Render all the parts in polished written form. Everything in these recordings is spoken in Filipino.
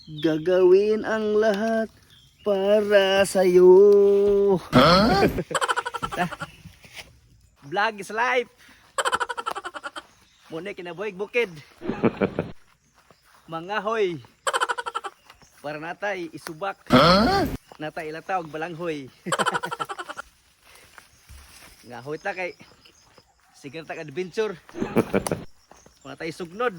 Gagawin ang lahat para sa'yo. Huh? Vlog is life. Muna kinabuhig bukid. Mga hoy. Para natay isubak. Huh? Natay ilataw og balanghoy. Nga hoy ta kay sige ta ka adventure. Natay sugnod.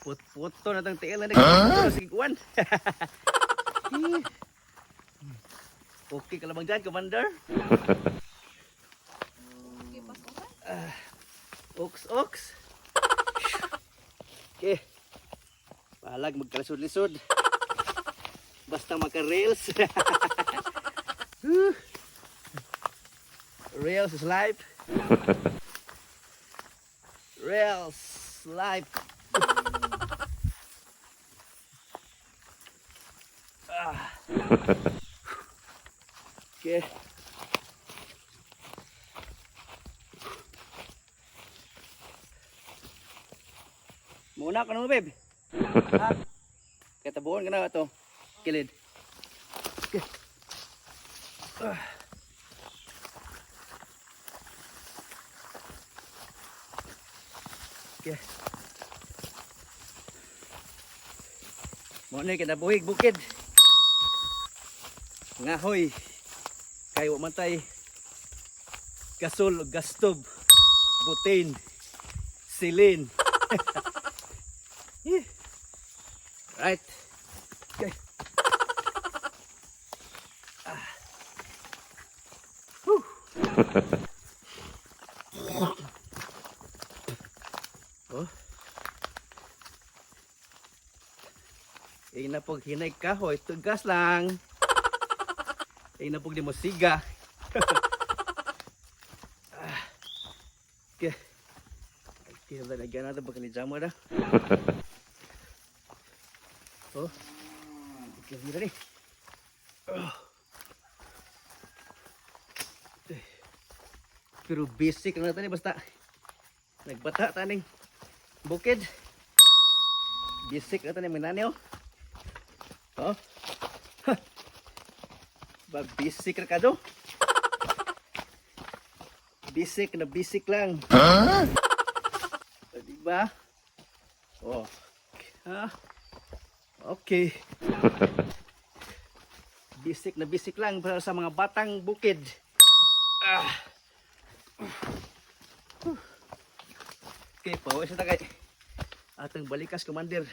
Put-puto na tang tiil na sige kuwan. Okay ka lamang dyan, Commander? Oks. Okay. Pahalag magkalisod-lisod. Basta magka-rails. Rails is life. Rails life. Okay. Muna ka naman, babe. Ha? Kaya tabuhan ka na ito. Kilid. Okay. Okay. Muna ka nabuhig bukid. Ngahoy. Kayo mantay. Gasol, gastob. Butin. Silin. Right. Okay. Oh. Na pag hinay kahoy, tugas lang. Na pag di mo siga. Okay. Okay, lagyan natin pag kanijama na. Oh. Okay, mira ni. Pero basic lang natin basta nagbata taning bukid. Basic na taning mananaw. Oh. Ba basic ra kado. Basic na basic lang. Huh? Diba? Oh. Ha? Okay. Basic na basic lang para sa mga batang bukid. Okay, pawis na kay atong balikas, Commander.